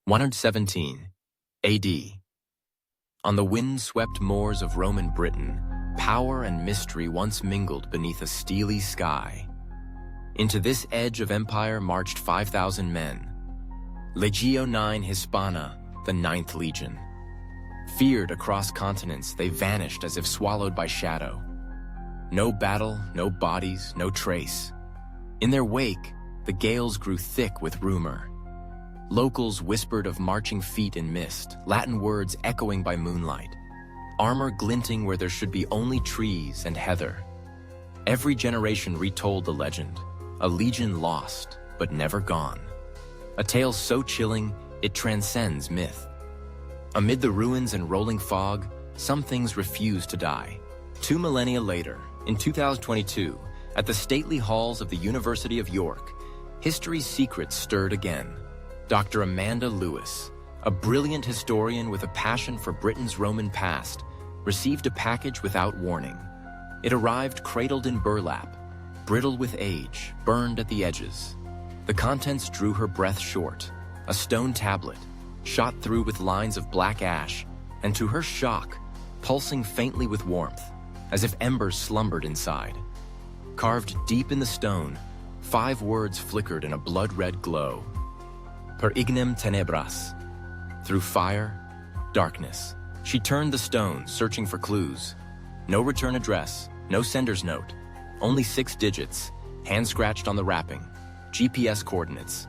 117 AD. On the wind-swept moors of Roman Britain, power and mystery once mingled beneath a steely sky. Into this edge of empire marched 5,000 men. Legio IX Hispana, the Ninth Legion. Feared across continents, they vanished as if swallowed by shadow. No battle, no bodies, no trace. In their wake, the gales grew thick with rumor. Locals whispered of marching feet in mist, Latin words echoing by moonlight, armor glinting where there should be only trees and heather. Every generation retold the legend, a legion lost, but never gone. A tale so chilling, it transcends myth. Amid the ruins and rolling fog, some things refuse to die. 2 millennia later, in 2022, at the stately halls of the University of York, history's secrets stirred again. Dr. Amanda Lewis, a brilliant historian with a passion for Britain's Roman past, received a package without warning. It arrived cradled in burlap, brittle with age, burned at the edges. The contents drew her breath short. A stone tablet, shot through with lines of black ash, and to her shock, pulsing faintly with warmth, as if embers slumbered inside. Carved deep in the stone, 5 words flickered in a blood-red glow. Per ignem tenebras. Through fire, darkness. She turned the stone, searching for clues. No return address, no sender's note. Only 6 digits, hand-scratched on the wrapping. GPS coordinates.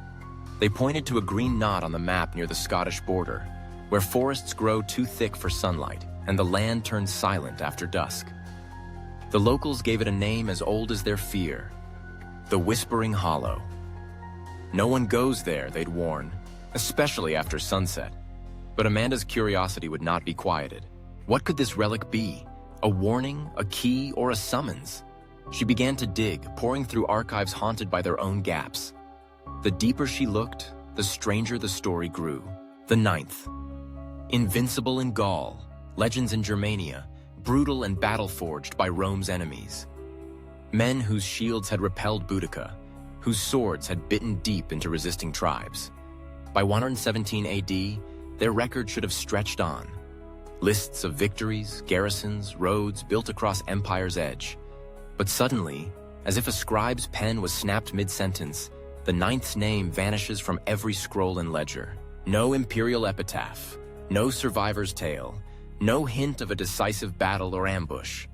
They pointed to a green knot on the map near the Scottish border, where forests grow too thick for sunlight and the land turns silent after dusk. The locals gave it a name as old as their fear, the Whispering Hollow. No one goes there, they'd warn, especially after sunset. But Amanda's curiosity would not be quieted. What could this relic be? A warning, a key, or a summons? She began to dig, pouring through archives haunted by their own gaps. The deeper she looked, the stranger the story grew. The Ninth. Invincible in Gaul, legends in Germania, brutal and battle-forged by Rome's enemies. Men whose shields had repelled Boudica, whose swords had bitten deep into resisting tribes. By 117 AD, their record should have stretched on. Lists of victories, garrisons, roads built across empire's edge. But suddenly, as if a scribe's pen was snapped mid-sentence, the Ninth's name vanishes from every scroll and ledger. No imperial epitaph, no survivor's tale, no hint of a decisive battle or ambush.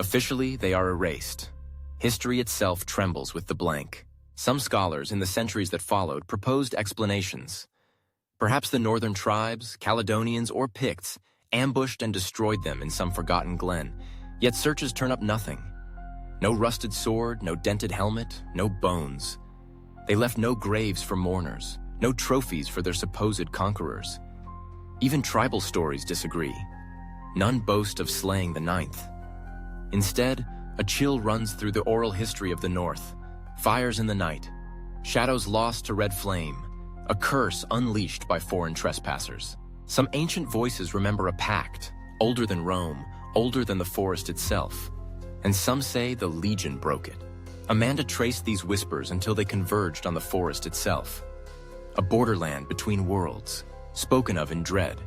Officially, they are erased. History itself trembles with the blank. Some scholars, in the centuries that followed, proposed explanations. Perhaps the northern tribes, Caledonians, or Picts ambushed and destroyed them in some forgotten glen, yet searches turn up nothing. No rusted sword, no dented helmet, no bones. They left no graves for mourners, no trophies for their supposed conquerors. Even tribal stories disagree. None boast of slaying the Ninth. Instead, a chill runs through the oral history of the North. Fires in the night, shadows lost to red flame, a curse unleashed by foreign trespassers. Some ancient voices remember a pact, older than Rome, older than the forest itself. And some say the Legion broke it. Amanda traced these whispers until they converged on the forest itself. A borderland between worlds, spoken of in dread.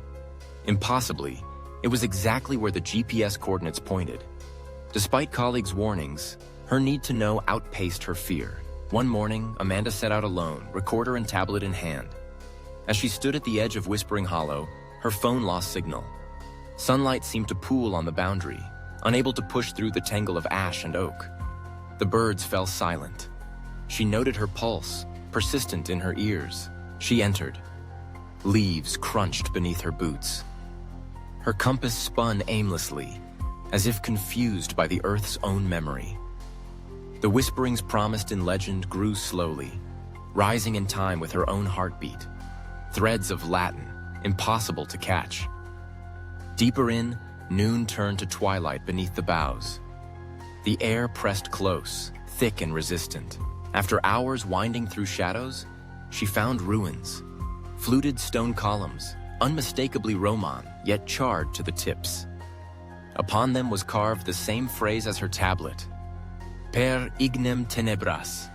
Impossibly, it was exactly where the GPS coordinates pointed. Despite colleagues' warnings, her need to know outpaced her fear. One morning, Amanda set out alone, recorder and tablet in hand. As she stood at the edge of Whispering Hollow, her phone lost signal. Sunlight seemed to pool on the boundary, unable to push through the tangle of ash and oak. The birds fell silent. She noted her pulse, persistent in her ears. She entered. Leaves crunched beneath her boots. Her compass spun aimlessly, as if confused by the earth's own memory. The whisperings promised in legend grew slowly, rising in time with her own heartbeat. Threads of Latin, impossible to catch. Deeper in, noon turned to twilight beneath the boughs. The air pressed close, thick and resistant. After hours winding through shadows, she found ruins. Fluted stone columns, unmistakably Roman, yet charred to the tips. Upon them was carved the same phrase as her tablet, Per ignem tenebras,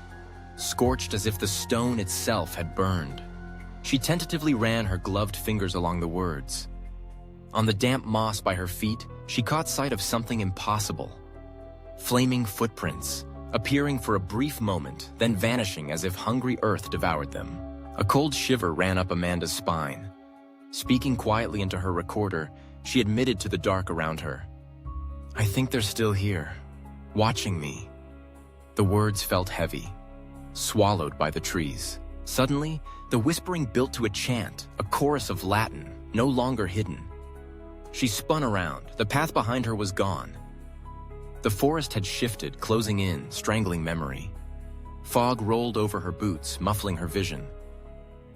scorched as if the stone itself had burned. She tentatively ran her gloved fingers along the words. On the damp moss by her feet, she caught sight of something impossible. Flaming footprints, appearing for a brief moment, then vanishing as if hungry earth devoured them. A cold shiver ran up Amanda's spine. Speaking quietly into her recorder, she admitted to the dark around her. "I think they're still here, watching me." The words felt heavy, swallowed by the trees. Suddenly, the whispering built to a chant, a chorus of Latin, no longer hidden. She spun around. The path behind her was gone. The forest had shifted, closing in, strangling memory. Fog rolled over her boots, muffling her vision.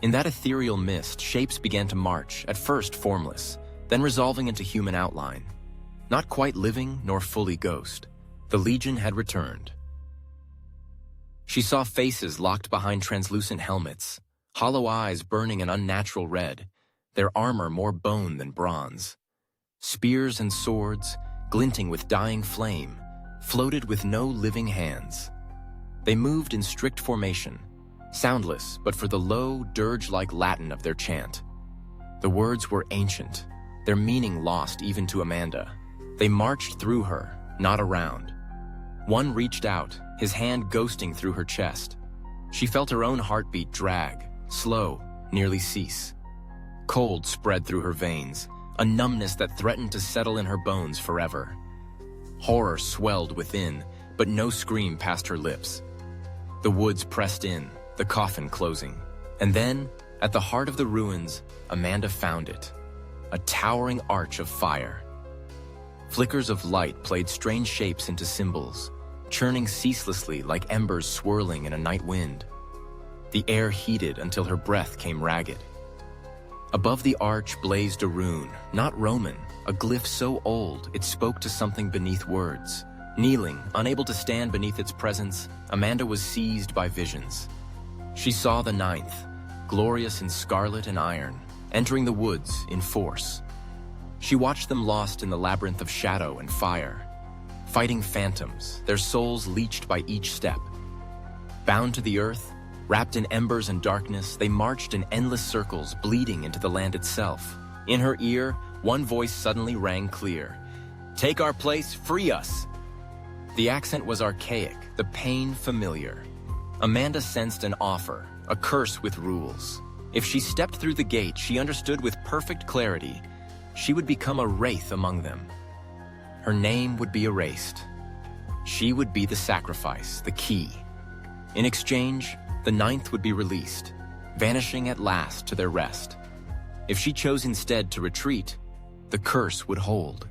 In that ethereal mist, shapes began to march, at first formless, then resolving into human outline. Not quite living, nor fully ghost. The Legion had returned. She saw faces locked behind translucent helmets, hollow eyes burning an unnatural red, their armor more bone than bronze. Spears and swords, glinting with dying flame, floated with no living hands. They moved in strict formation, soundless but for the low, dirge-like Latin of their chant. The words were ancient, their meaning lost even to Amanda. They marched through her, not around. One reached out, his hand ghosting through her chest. She felt her own heartbeat drag, slow, nearly cease. Cold spread through her veins, a numbness that threatened to settle in her bones forever. Horror swelled within, but no scream passed her lips. The woods pressed in, the coffin closing. And then, at the heart of the ruins, Amanda found it. A towering arch of fire. Flickers of light played strange shapes into symbols, churning ceaselessly like embers swirling in a night wind. The air heated until her breath came ragged. Above the arch blazed a rune, not Roman, a glyph so old it spoke to something beneath words. Kneeling, unable to stand beneath its presence, Amanda was seized by visions. She saw the ninth, glorious in scarlet and iron, entering the woods in force. She watched them lost in the labyrinth of shadow and fire, fighting phantoms, their souls leached by each step. Bound to the earth, wrapped in embers and darkness, they marched in endless circles, bleeding into the land itself. In her ear, one voice suddenly rang clear. "Take our place, free us!" The accent was archaic, the pain familiar. Amanda sensed an offer, a curse with rules. If she stepped through the gate, she understood with perfect clarity, she would become a wraith among them. Her name would be erased. She would be the sacrifice, the key. In exchange, the ninth would be released, vanishing at last to their rest. If she chose instead to retreat, the curse would hold.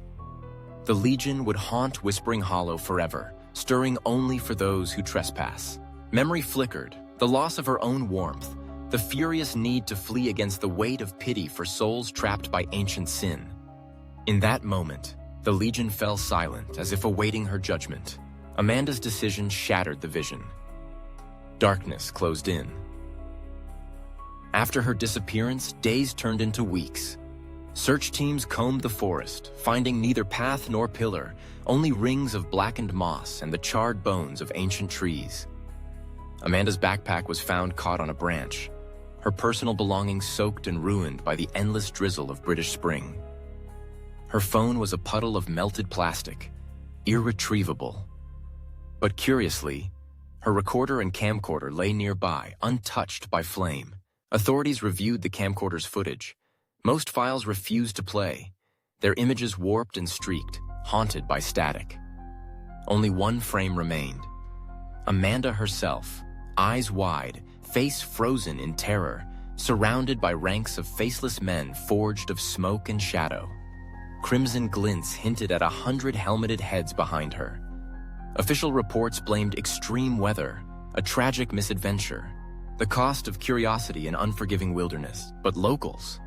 The Legion would haunt Whispering Hollow forever, stirring only for those who trespass. Memory flickered, the loss of her own warmth, the furious need to flee against the weight of pity for souls trapped by ancient sin. In that moment, the Legion fell silent as if awaiting her judgment. Amanda's decision shattered the vision. Darkness closed in. After her disappearance, days turned into weeks. Search teams combed the forest, finding neither path nor pillar, only rings of blackened moss and the charred bones of ancient trees. Amanda's backpack was found caught on a branch, her personal belongings soaked and ruined by the endless drizzle of British spring. Her phone was a puddle of melted plastic, irretrievable. But curiously, her recorder and camcorder lay nearby, untouched by flame. Authorities reviewed the camcorder's footage. Most files refused to play, their images warped and streaked, haunted by static. Only one frame remained. Amanda herself, eyes wide, face frozen in terror, surrounded by ranks of faceless men forged of smoke and shadow. Crimson glints hinted at 100 helmeted heads behind her. Official reports blamed extreme weather, a tragic misadventure, the cost of curiosity in unforgiving wilderness. But locals,